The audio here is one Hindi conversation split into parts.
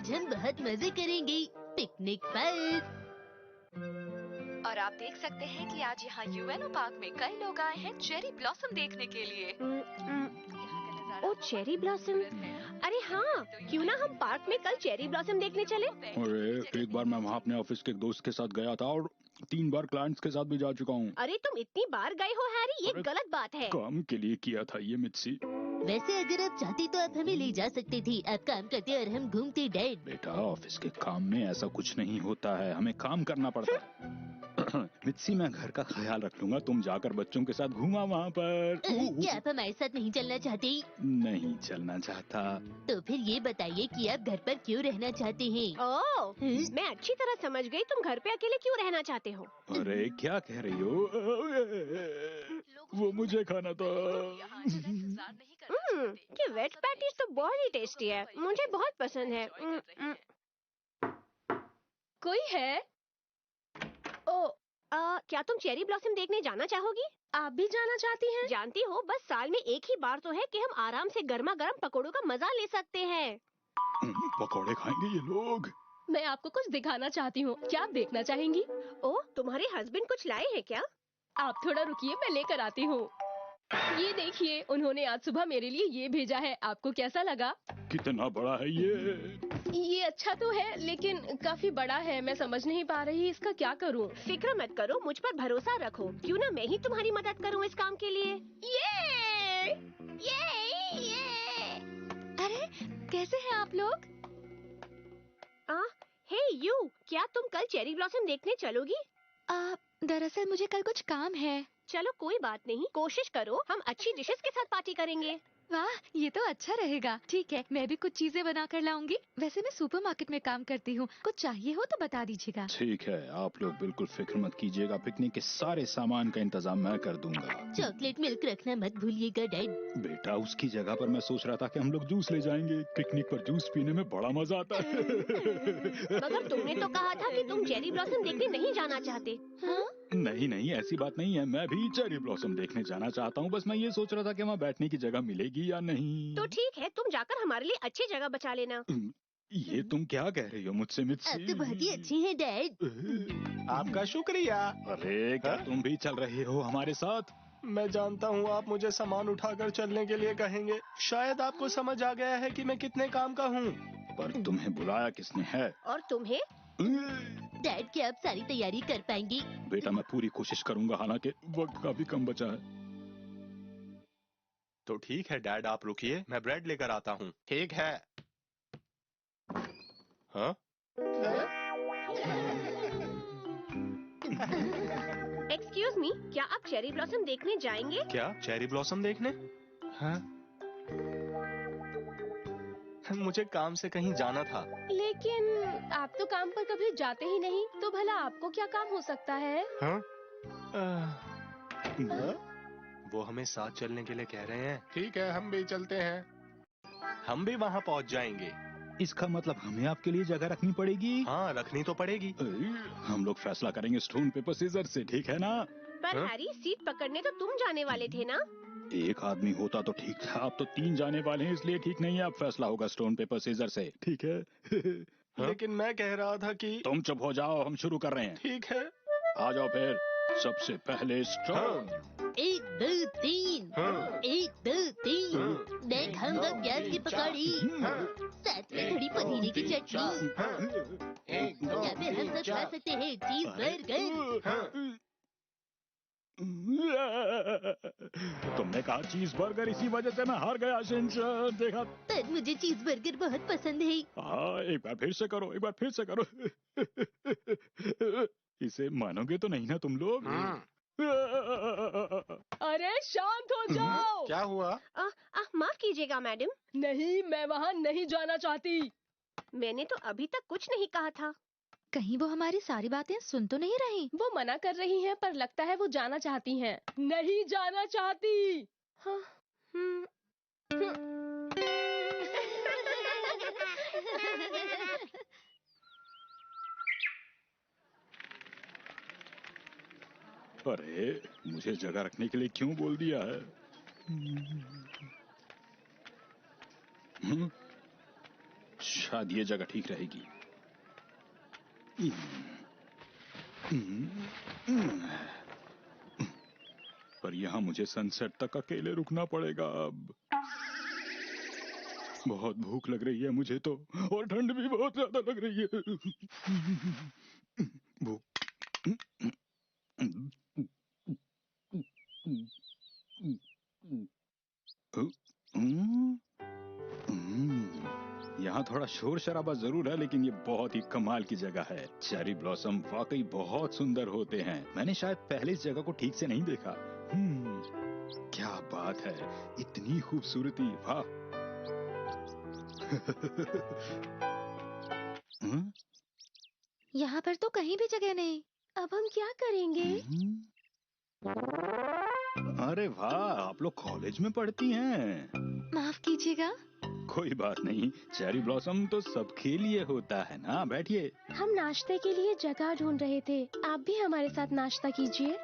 आज हम बहुत मजे करेंगे पिकनिक पर। और आप देख सकते हैं कि आज यहाँ यूएनओ पार्क में कई लोग आए हैं चेरी ब्लॉसम देखने के लिए। ओ चेरी ब्लॉसम, अरे हाँ, क्यों ना हम पार्क में कल चेरी ब्लॉसम देखने चले। अरे एक बार मैं वहाँ अपने ऑफिस के एक दोस्त के साथ गया था और 3 बार क्लाइंट्स के साथ भी जा चुका हूँ। अरे तुम इतनी बार गए हो हैरी, ये गलत बात है। काम के लिए किया था ये मित्सी। वैसे अगर आप चाहते तो आप हमें ले जा सकते थे। आप काम करते और हम घूमते डैड। बेटा ऑफिस के काम में ऐसा कुछ नहीं होता है, हमें काम करना पड़ता है। मित्सी मैं घर का ख्याल रख लूंगा, तुम जाकर बच्चों के साथ घूमा वहाँ पर। क्या आप हमारे साथ नहीं चलना चाहते? नहीं चलना चाहता। तो फिर ये बताइए कि आप घर पर क्यों रहना चाहते हैं? ओह, मैं अच्छी तरह समझ गई, तुम घर पे अकेले क्यों रहना चाहते हो। अरे क्या कह रही हो? वो मुझे खाना था। ये वेज पैटीज तो बहुत ही टेस्टी है, मुझे बहुत पसंद है। कोई है? ओ, क्या तुम चेरी ब्लॉसम देखने जाना चाहोगी? आप भी जाना चाहती हैं? जानती हो, बस साल में एक ही बार तो है कि हम आराम से गर्मा गर्म पकौड़ों का मजा ले सकते हैं। पकौड़े खाएंगे ये लोग। मैं आपको कुछ दिखाना चाहती हूँ, क्या आप देखना चाहेंगी? ओह, तुम्हारे हस्बैंड कुछ लाए हैं क्या? आप थोड़ा रुकिए, मैं लेकर आती हूँ। ये देखिए, उन्होंने आज सुबह मेरे लिए ये भेजा है, आपको कैसा लगा? कितना बड़ा है ये अच्छा तो है, लेकिन काफी बड़ा है, मैं समझ नहीं पा रही इसका क्या करूँ। फिक्र मत करो, मुझ पर भरोसा रखो, क्यों ना मैं ही तुम्हारी मदद करूँ इस काम के लिए। ये! अरे कैसे हैं आप लोग? हे यू, क्या तुम कल चेरी ब्लॉसम देखने चलोगी? दरअसल मुझे कल कुछ काम है। चलो कोई बात नहीं, कोशिश करो, हम अच्छी डिशेस के साथ पार्टी करेंगे। वाह, ये तो अच्छा रहेगा। ठीक है, मैं भी कुछ चीजें बना कर लाऊंगी। वैसे मैं सुपरमार्केट में काम करती हूँ, कुछ चाहिए हो तो बता दीजिएगा। ठीक है, आप लोग बिल्कुल फिक्र मत कीजिएगा, पिकनिक के सारे सामान का इंतजाम मैं कर दूंगा। चॉकलेट मिल्क रखना मत भूलिएगा डैड। बेटा उसकी जगह पर मैं सोच रहा था कि हम लोग जूस ले जाएंगे, पिकनिक पर जूस पीने में बड़ा मजा आता है। मगर तुमने तो कहा था कि तुम चेरी ब्लॉसम देखने नहीं जाना चाहते। हाँ? नहीं नहीं, ऐसी बात नहीं है, मैं भी चेरी ब्लॉसम देखने जाना चाहता हूँ। बस मैं ये सोच रहा था कि वहाँ बैठने की जगह मिलेगी या नहीं। तो ठीक है, तुम जाकर हमारे लिए अच्छी जगह बचा लेना। ये तुम क्या कह रही हो मुझसे मित्सी? आप तो बहुत ही अच्छे हैं डैड। आपका शुक्रिया। अरे क्या तुम भी चल रहे हो हमारे साथ? मैं जानता हूँ आप मुझे सामान उठाकर चलने के लिए कहेंगे। शायद आपको समझ आ गया है कि मैं कितने काम का हूँ। पर तुम्हें बुलाया किसने है? और तुम्हें? डैड क्या आप सारी तैयारी कर पाएंगे? बेटा मैं पूरी कोशिश करूंगा, हालांकि वक्त काफी कम बचा है। तो ठीक है डैड, आप रुकिए, मैं ब्रेड लेकर आता हूँ। ठीक है। हाँ? एक्सक्यूज मी, क्या आप चेरी ब्लॉसम देखने जाएंगे? क्या चेरी ब्लॉसम देखने? हाँ? मुझे काम से कहीं जाना था। लेकिन आप तो काम पर कभी जाते ही नहीं, तो भला आपको क्या काम हो सकता है? हाँ? वो हमें साथ चलने के लिए कह रहे हैं। ठीक है, हम भी चलते हैं। हम भी वहाँ पहुँच जाएंगे। इसका मतलब हमें आपके लिए जगह रखनी पड़ेगी? हाँ, रखनी तो पड़ेगी। हम लोग फैसला करेंगे स्टोन पेपर सीजर से, ठीक है ना? पर हैरी, सीट पकड़ने तो तुम जाने वाले थे ना? एक आदमी होता तो ठीक था, अब तो 3 जाने वाले हैं, इसलिए ठीक नहीं है। अब फैसला होगा स्टोन पेपर सीजर से, ठीक है? लेकिन मैं कह रहा था कि तुम चुप हो जाओ, हम शुरू कर रहे हैं। ठीक है। आ जाओ फिर। सबसे पहले स्टोन। 1 2 3। 1 2 3। मैं खाऊंगा प्याज की पकौड़ी, साथ में थोड़ी पुदीने की चटनी, या फिर हम सब खा सकते हैं चीज बर्गर। तुमने कहा चीज बर्गर, इसी वजह से मैं हार गया शिनचैन, देखा? पर मुझे चीज बर्गर बहुत पसंद है। हाँ, एक बार फिर से करो, एक बार फिर से करो। इसे मानोगे तो नहीं ना तुम लोग? अरे शांत हो जाओ। क्या हुआ? माफ कीजिएगा मैडम, नहीं, मैं वहाँ नहीं जाना चाहती। मैंने तो अभी तक कुछ नहीं कहा था। कहीं वो हमारी सारी बातें सुन तो नहीं रही? वो मना कर रही हैं, पर लगता है वो जाना चाहती हैं। नहीं जाना चाहती। हाँ। अरे मुझे जगह रखने के लिए क्यों बोल दिया है? शायद ये जगह ठीक रहेगी। पर यहाँ मुझे सनसेट तक अकेले रुकना पड़ेगा अब। बहुत भूख लग रही है मुझे तो, और ठंड भी बहुत ज्यादा लग रही है। भूख। यहाँ थोड़ा शोर शराबा जरूर है, लेकिन ये बहुत ही कमाल की जगह है। चेरी ब्लॉसम वाकई बहुत सुंदर होते हैं। मैंने शायद पहले इस जगह को ठीक से नहीं देखा। क्या बात है, इतनी खूबसूरती, वाह। यहाँ पर तो कहीं भी जगह नहीं। अब हम क्या करेंगे? अरे वाह, आप लोग कॉलेज में पढ़ती हैं। माफ कीजिएगा। कोई बात नहीं, चेरी ब्लॉसम तो सबके लिए होता है ना। बैठिए। हम नाश्ते के लिए जगह ढूंढ रहे थे, आप भी हमारे साथ नाश्ता कीजिए।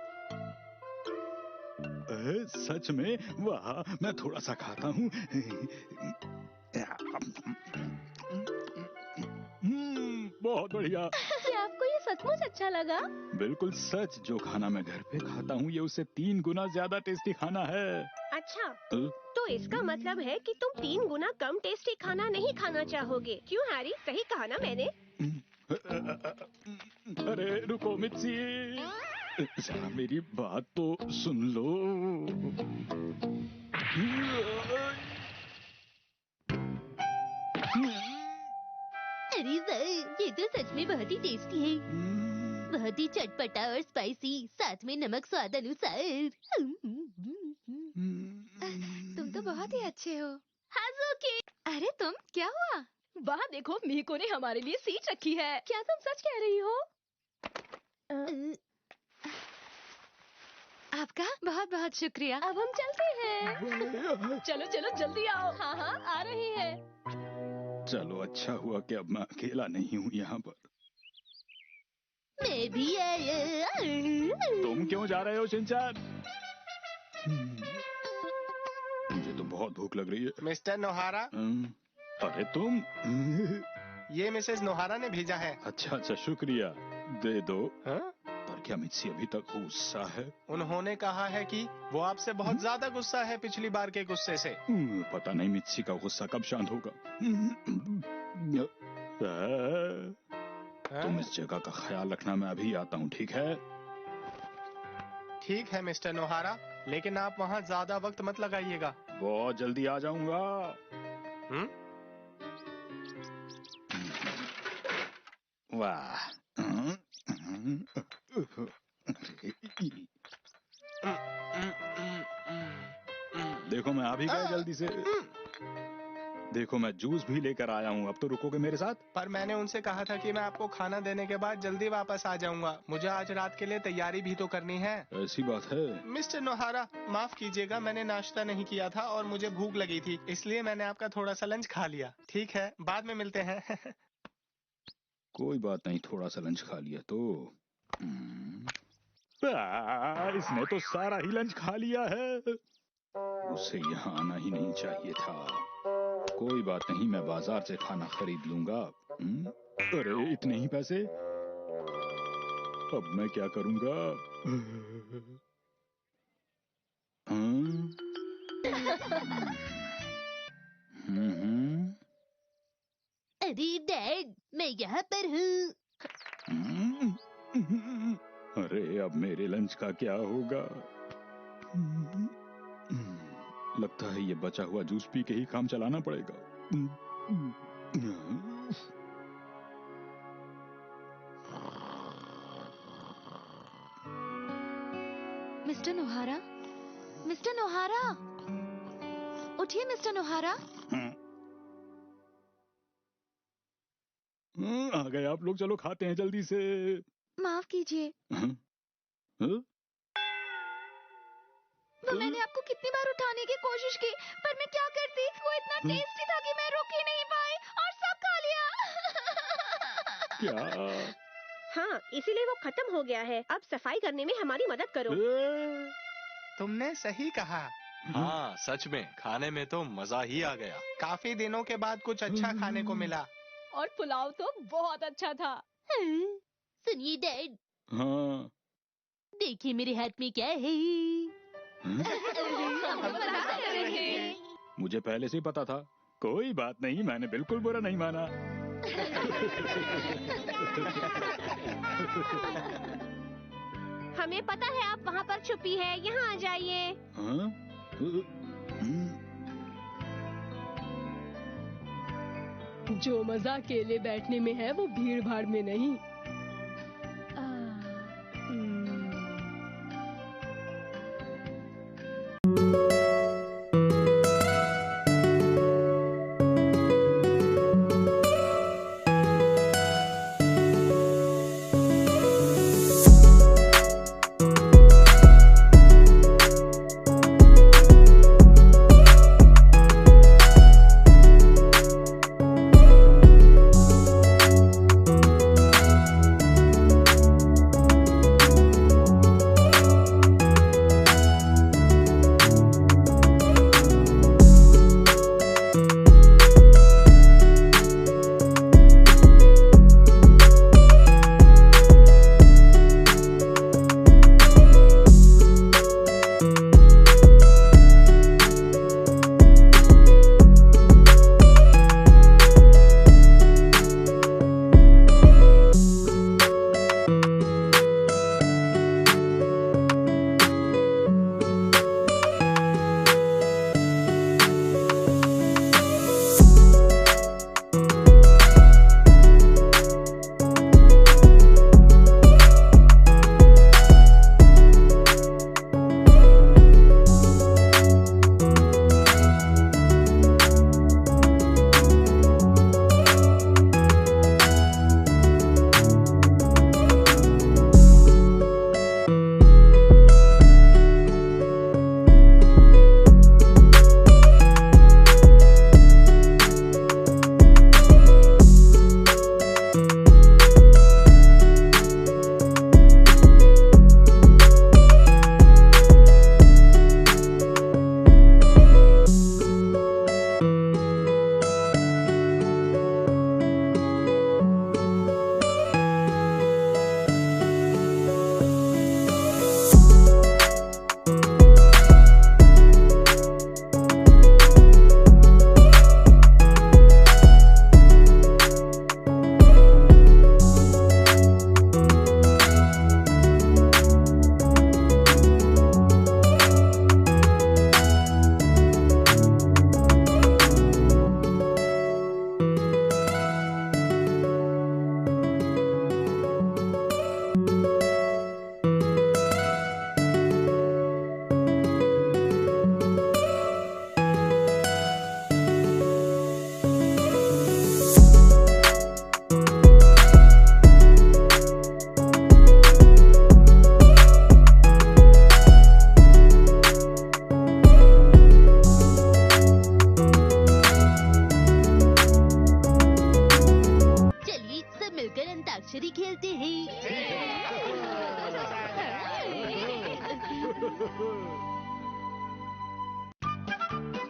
सच में? वाह, मैं थोड़ा सा खाता हूँ। बहुत बढ़िया। क्या आपको ये सचमुच अच्छा लगा? बिल्कुल सच। जो खाना मैं घर पे खाता हूँ ये उससे 3 गुना ज्यादा टेस्टी खाना है। अच्छा, तो इसका मतलब है कि तुम 3 गुना कम टेस्टी खाना नहीं खाना चाहोगे। क्यों हैरी, सही कहा ना मैंने? अरे रुको मित्सी, जरा मेरी बात तो सुन लो। अरे वाह, ये तो सच में बहुत ही टेस्टी है। बहुत ही चटपटा और स्पाइसी, साथ में नमक स्वाद अनुसार। तुम तो बहुत ही अच्छे हो। हाज़ुकी, अरे तुम, क्या हुआ? वहाँ देखो, मीको ने हमारे लिए सीट रखी है। क्या तुम सच कह रही हो? आपका बहुत बहुत शुक्रिया। अब हम चलते हैं। चलो चलो जल्दी आओ। हाँ हाँ, आ रही है। चलो, अच्छा हुआ कि अब मैं अकेला नहीं हूँ यहाँ पर। मैं भी आया। तुम क्यों जा रहे हो शिनचैन? मुझे तो बहुत भूख लग रही है। मिस्टर नोहारा, अरे तुम? ये मिसेस नोहारा ने भेजा है। अच्छा अच्छा, शुक्रिया। दे दो। हाँ? पर क्या मित्सी अभी तक गुस्सा है? उन्होंने कहा है कि वो आपसे बहुत ज्यादा गुस्सा है पिछली बार के गुस्से से। पता नहीं मित्सी का गुस्सा कब शांत होगा। तुम इस जगह का ख्याल रखना, मैं अभी आता हूँ, ठीक है? ठीक है मिस्टर नोहारा, लेकिन आप वहाँ ज्यादा वक्त मत लगाइएगा। बहुत जल्दी आ जाऊंगा। वाह। देखो मैं आ भी गया जल्दी से। देखो मैं जूस भी लेकर आया हूँ। अब तो रुकोगे मेरे साथ? पर मैंने उनसे कहा था कि मैं आपको खाना देने के बाद जल्दी वापस आ जाऊंगा। मुझे आज रात के लिए तैयारी भी तो करनी है। ऐसी बात है? मिस्टर नोहारा, माफ कीजिएगा, मैंने नाश्ता नहीं किया था और मुझे भूख लगी थी, इसलिए मैंने आपका थोड़ा सा लंच खा लिया। ठीक है, बाद में मिलते हैं। कोई बात नहीं, थोड़ा सा लंच खा लिया तो। इसने तो सारा ही लंच खा लिया है। उसे यहाँ आना ही नहीं चाहिए था। कोई बात नहीं, मैं बाजार से खाना खरीद लूंगा। अरे इतने ही पैसे? अब मैं क्या करूंगा? अरे डैड, मैं यहाँ पर हूँ। अरे अब मेरे लंच का क्या होगा? लगता है ये बचा हुआ जूस पी के ही काम चलाना पड़ेगा। मिस्टर नोहारा, मिस्टर नोहारा, उठिए मिस्टर नोहारा। आ गए आप लोग, चलो खाते हैं जल्दी से। माफ कीजिए। वो मैंने आपको कितनी बार उठाने की कोशिश की, पर मैं क्या करती, वो इतना टेस्टी था कि मैं रुक ही नहीं पाई और सब खा लिया। क्या? हाँ, इसीलिए वो खत्म हो गया है। अब सफाई करने में हमारी मदद करो। तुमने सही कहा। हाँ सच में खाने में तो मजा ही आ गया। काफी दिनों के बाद कुछ अच्छा खाने को मिला। और पुलाव तो बहुत अच्छा था। सुनिए डैड, हाँ। देखिए मेरे हाथ में क्या है। मुझे पहले से ही पता था। कोई बात नहीं, मैंने बिल्कुल बुरा नहीं माना। हमें पता है आप वहाँ पर छुपी है, यहाँ आ जाइए। हाँ? जो मजा अकेले बैठने में है वो भीड़ भाड़ में नहीं।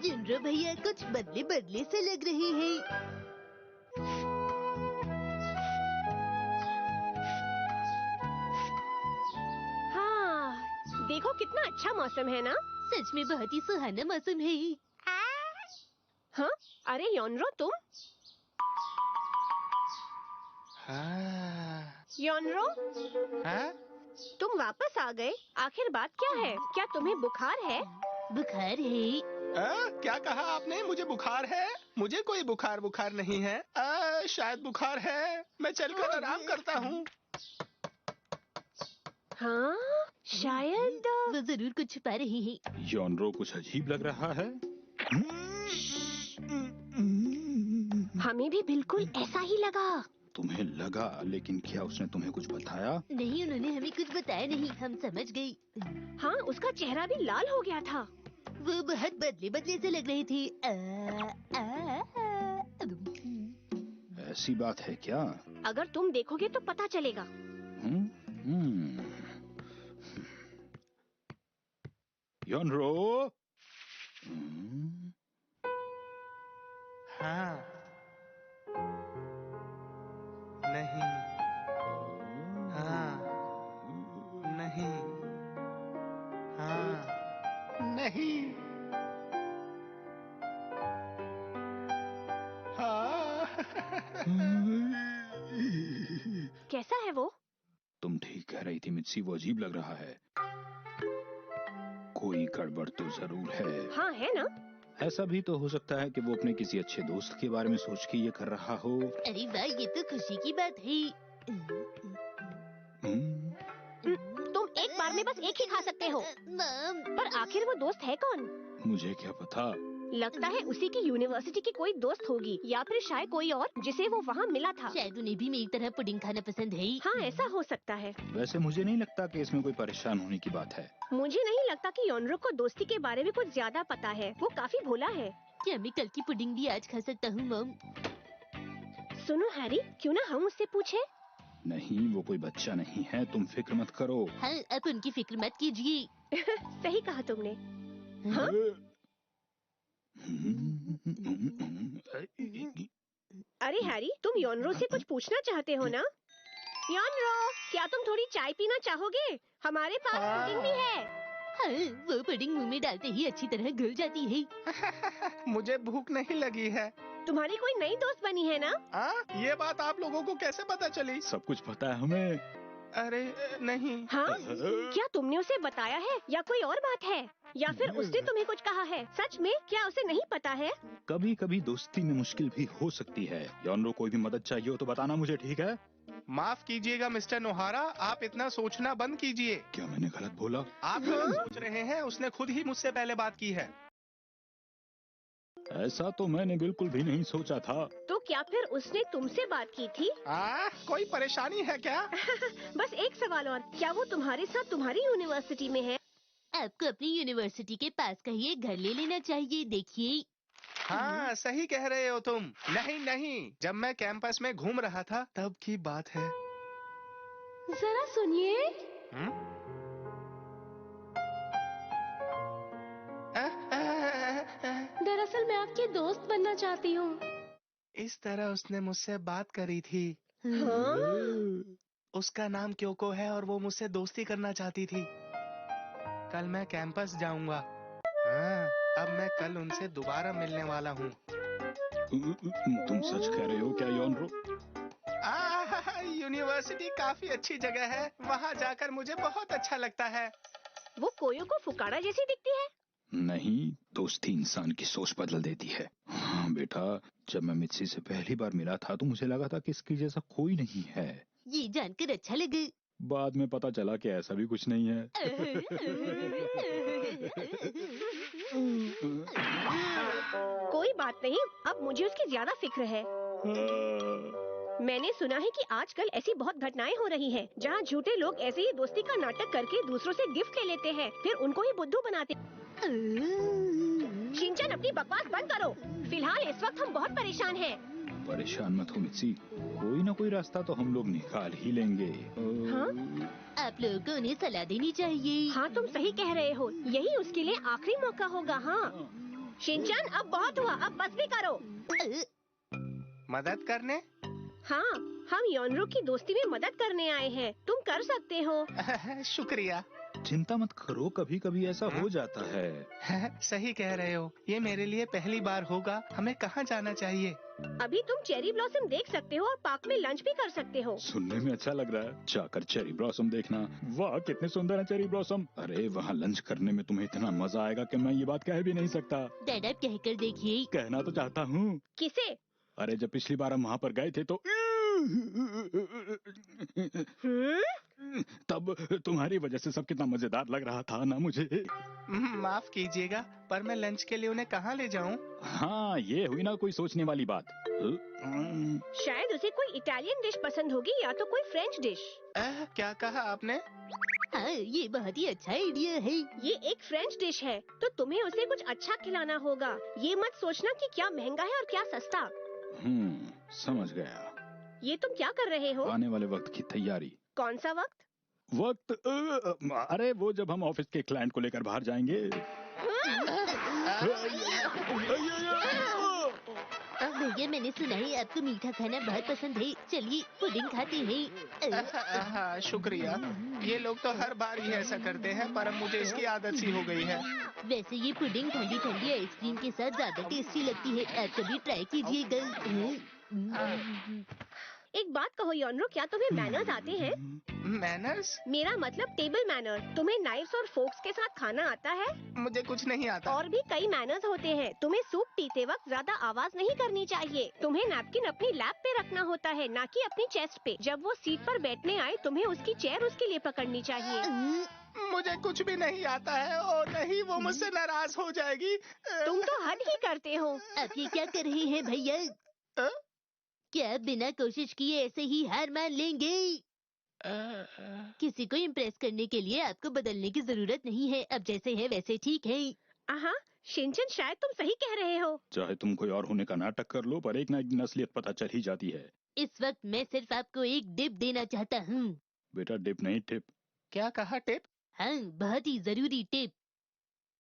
जिनरो भैया कुछ बदले बदले से लग रहे हैं। हाँ, देखो कितना अच्छा मौसम है ना। सच में बहुत ही सुहाना मौसम है। हाँ, अरे योनरो तुम? योनरो, तुम वापस आ गए। आखिर बात क्या है? क्या तुम्हें बुखार है? बुखार है? क्या कहा आपने? मुझे बुखार है? मुझे कोई बुखार नहीं है। शायद बुखार है। मैं चलकर आराम करता हूँ। हाँ, शायद वो जरूर कुछ छुपा रही है। योनरो कुछ अजीब लग रहा है। हमें भी बिल्कुल ऐसा ही लगा। तुम्हें लगा, लेकिन क्या उसने तुम्हें कुछ बताया? नहीं, उन्होंने हमें कुछ बताया नहीं। हम समझ गई। हाँ, उसका चेहरा भी लाल हो गया था। वो बहुत बदले बदले से लग रही थी। ऐसी बात है क्या? अगर तुम देखोगे तो पता चलेगा। योनरो, हाँ। नहीं। हाँ। नहीं। हाँ। नहीं। हाँ। कैसा है वो? तुम ठीक कह रही थी मित्सी, वो अजीब लग रहा है। कोई गड़बड़ तो जरूर है। हाँ है ना? ऐसा भी तो हो सकता है कि वो अपने किसी अच्छे दोस्त के बारे में सोच के ये कर रहा हो। अरे वाह, ये तो खुशी की बात है। तुम एक बार में बस एक ही खा सकते हो। मॉम, पर आखिर वो दोस्त है कौन? मुझे क्या पता। लगता है उसी की यूनिवर्सिटी की कोई दोस्त होगी, या फिर शायद कोई और जिसे वो वहाँ मिला था। शायद उन्हें भी मेरी तरह पुडिंग खाना पसंद है। हाँ ऐसा हो सकता है। वैसे मुझे नहीं लगता कि इसमें कोई परेशान होने की बात है। मुझे नहीं लगता कि योनरो को दोस्ती के बारे में कुछ ज्यादा पता है। वो काफी भोला है। क्या मैं कल की पुडिंग भी आज खा सकता हूँ मॉम? सुनो हैरी, क्यों ना हम उससे पूछे? नहीं, वो कोई बच्चा नहीं है, तुम फिक्र मत करो। हाँ, आप उनकी फिक्र मत कीजिए। सही कहा तुमने। हाँ? अरे हैरी, तुम योनरो से कुछ पूछना चाहते हो ना? योनरो, क्या तुम थोड़ी चाय पीना चाहोगे? हमारे पास पुडिंग भी है। हाँ, वो पुडिंग मुंह में डालते ही अच्छी तरह घुल जाती है। मुझे भूख नहीं लगी है। तुम्हारी कोई नई दोस्त बनी है ना? ये बात आप लोगों को कैसे पता चली? सब कुछ पता है हमें। अरे नहीं। हाँ? क्या तुमने उसे बताया है या कोई और बात है? या फिर उसने तुम्हें कुछ कहा है? सच में क्या उसे नहीं पता है? कभी कभी दोस्ती में मुश्किल भी हो सकती है। योनरो, कोई भी मदद चाहिए हो तो बताना मुझे, ठीक है? माफ कीजिएगा मिस्टर नोहारा, आप इतना सोचना बंद कीजिए। क्या मैंने गलत बोला? आप गलत सोच रहे हैं, उसने खुद ही मुझसे पहले बात की है। ऐसा तो मैंने बिल्कुल भी नहीं सोचा था। तो क्या फिर उसने तुमसे बात की थी? कोई परेशानी है क्या? बस एक सवाल और, क्या वो तुम्हारे साथ तुम्हारी यूनिवर्सिटी में है? आपको अपनी यूनिवर्सिटी के पास का ही एक घर ले लेना चाहिए। देखिए। हाँ सही कह रहे हो तुम। नहीं नहीं, जब मैं कैंपस में घूम रहा था तब की बात है। जरा सुनिए। दरअसल मैं आपकी दोस्त बनना चाहती हूँ। इस तरह उसने मुझसे बात करी थी। हाँ? उसका नाम क्योको है और वो मुझसे दोस्ती करना चाहती थी। कल मैं कैंपस जाऊंगा। हाँ, अब मैं कल उनसे दोबारा मिलने वाला हूँ। तुम सच कह रहे हो क्या योनरो? यूनिवर्सिटी काफी अच्छी जगह है, वहाँ जाकर मुझे बहुत अच्छा लगता है। वो कोयो को फुकाड़ा जैसी दिखती है? नहीं, दोस्ती इंसान की सोच बदल देती है। हाँ बेटा, जब मैं मित्सी से पहली बार मिला था तो मुझे लगा था कि इसकी जैसा कोई नहीं है। ये जानकर अच्छा लगा। बाद में पता चला कि ऐसा भी कुछ नहीं है। कोई बात नहीं, अब मुझे उसकी ज्यादा फिक्र है। मैंने सुना है कि आजकल ऐसी बहुत घटनाएं हो रही हैं, जहाँ झूठे लोग ऐसे ही दोस्ती का नाटक करके दूसरों से गिफ्ट ले लेते हैं, फिर उनको ही बुद्धू बनाते। शिनचैन, अपनी बकवास बंद करो। फिलहाल इस वक्त हम बहुत परेशान हैं। परेशान मत हो मित्सी, कोई ना कोई रास्ता तो हम लोग निकाल ही लेंगे। हाँ? आप लोगों को उन्हें सलाह देनी चाहिए। हाँ तुम सही कह रहे हो, यही उसके लिए आखिरी मौका होगा। हाँ शिनचैन, अब बहुत हुआ, अब बस भी करो। मदद करने? हाँ, हम योनरो की दोस्ती में मदद करने आए हैं, तुम कर सकते हो। शुक्रिया। चिंता मत करो, कभी कभी ऐसा हो जाता है। सही कह रहे हो, ये मेरे लिए पहली बार होगा। हमें कहाँ जाना चाहिए? अभी तुम चेरी ब्लॉसम देख सकते हो और पार्क में लंच भी कर सकते हो। सुनने में अच्छा लग रहा है, जाकर चेरी ब्लॉसम देखना। वाह कितने सुंदर है चेरी ब्लॉसम। अरे वहाँ लंच करने में तुम्हें इतना मजा आएगा कि मैं ये बात कह भी नहीं सकता। डैड, आप कहकर देखिए। कहना तो चाहता हूँ। किसे? अरे जब पिछली बार हम वहाँ पर गए थे तो तब तुम्हारी वजह से सब कितना मजेदार लग रहा था ना मुझे। माफ कीजिएगा, पर मैं लंच के लिए उन्हें कहाँ ले जाऊँ? हाँ, ये हुई ना कोई सोचने वाली बात। शायद उसे कोई इटालियन डिश पसंद होगी या तो कोई फ्रेंच डिश। क्या कहा आपने? हाँ, ये बहुत ही अच्छा आइडिया है। ये एक फ्रेंच डिश है, तो तुम्हें उसे कुछ अच्छा खिलाना होगा। ये मत सोचना कि क्या महंगा है और क्या सस्ता। समझ गया। ये तुम क्या कर रहे हो? आने वाले वक्त की तैयारी। कौन सा वक्त? अरे वो जब हम ऑफिस के क्लाइंट को लेकर बाहर जाएंगे। भैया मैंने सुना है आपको मीठा खाना बहुत पसंद है, चलिए पुडिंग खाते हैं। हाँ शुक्रिया। ये लोग तो हर बार ही ऐसा करते हैं, पर अब मुझे इसकी आदत सी हो गई है। वैसे ये पुडिंग ठंडी ठंडी आइसक्रीम के साथ ज्यादा टेस्टी लगती है, आप कभी ट्राई कीजिएगा। एक बात कहो योनरो, क्या तुम्हें मैनर्स आते हैं? मैनर्स? मेरा मतलब टेबल मैनर। तुम्हें नाइफ्स और फोर्क्स के साथ खाना आता है? मुझे कुछ नहीं आता। और भी कई मैनर्स होते हैं। तुम्हें सूप पीते वक्त ज्यादा आवाज नहीं करनी चाहिए। तुम्हें नैपकिन अपनी लैप पे रखना होता है, ना कि अपनी चेस्ट पे। जब वो सीट पर बैठने आए तुम्हें उसकी चेयर उसके लिए पकड़नी चाहिए। मुझे कुछ भी नहीं आता है और नहीं वो मुझसे नाराज हो जाएगी। तुम तो हद ही करते हो। आप ये क्या कर रहे हैं भैया? क्या आप बिना कोशिश किए ऐसे ही हार मान लेंगे? किसी को इम्प्रेस करने के लिए आपको बदलने की जरूरत नहीं है, अब जैसे है वैसे ठीक है। हाँ शिनचैन, शायद तुम सही कह रहे हो। चाहे तुम कोई और होने का नाटक कर लो, पर एक ना एक दिन असलियत पता चल ही जाती है। इस वक्त मैं सिर्फ आपको एक डिप देना चाहता हूँ। बेटा डिप नहीं टिप। क्या कहा? टिप? हाँ, बहुत ही जरूरी टिप।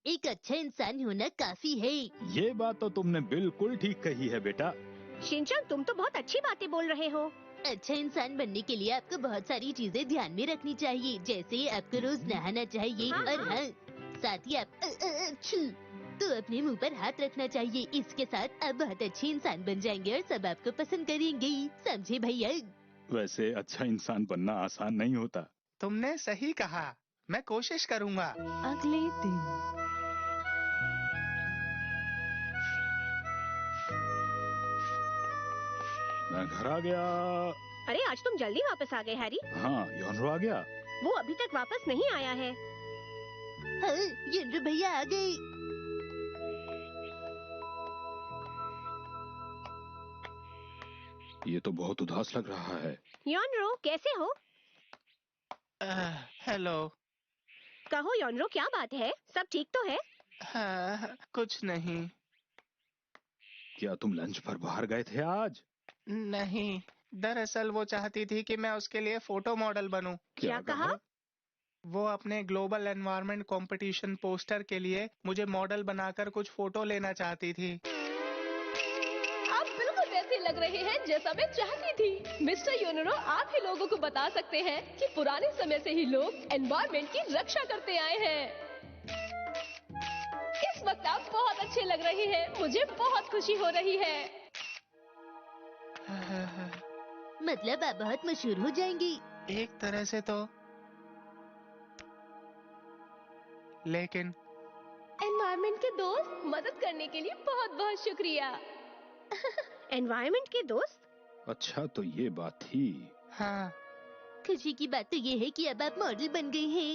एक अच्छा इंसान होना काफी है। ये बात तो तुमने बिल्कुल ठीक कही है बेटा। शिनचैन, तुम तो बहुत अच्छी बातें बोल रहे हो। अच्छा इंसान बनने के लिए आपको बहुत सारी चीजें ध्यान में रखनी चाहिए, जैसे आपको रोज नहाना चाहिए। हाँ, और हाँ, साथ ही आप तो अपने मुंह पर हाथ रखना चाहिए। इसके साथ आप बहुत अच्छे इंसान बन जाएंगे और सब आपको पसंद करेंगे, समझे भैया? वैसे अच्छा इंसान बनना आसान नहीं होता। तुमने सही कहा, मैं कोशिश करूँगा। अगले दिन। मैं घर आ गया। अरे आज तुम जल्दी वापस आ गए हैरी। हाँ, योनरो आ गया। वो अभी तक वापस नहीं आया है। हाँ, योनरो भैया आ गए। ये तो बहुत उदास लग रहा है। योनरो, कैसे हो? हेलो। कहो योनरो, क्या बात है? सब ठीक तो है? कुछ नहीं। क्या तुम लंच पर बाहर गए थे आज? नहीं, दरअसल वो चाहती थी कि मैं उसके लिए फोटो मॉडल बनूं। क्या कहा? वो अपने ग्लोबल एनवायरनमेंट कंपटीशन पोस्टर के लिए मुझे मॉडल बनाकर कुछ फोटो लेना चाहती थी। आप बिल्कुल वैसे लग रहे हैं जैसा मैं चाहती थी। मिस्टर योनरो, आप ही लोगों को बता सकते हैं कि पुराने समय से ही लोग एनवायरनमेंट की रक्षा करते आए हैं। इस वक्त आप बहुत अच्छे लग रहे हैं, मुझे बहुत खुशी हो रही है। मतलब आप बहुत मशहूर हो जाएंगी। एक तरह से तो, लेकिन एनवायरनमेंट के दोस्त, मदद करने के लिए बहुत बहुत शुक्रिया। एनवायरनमेंट के दोस्त? अच्छा तो ये बात थी। हाँ। खुशी की बात तो ये है कि अब आप मॉडल बन गए हैं।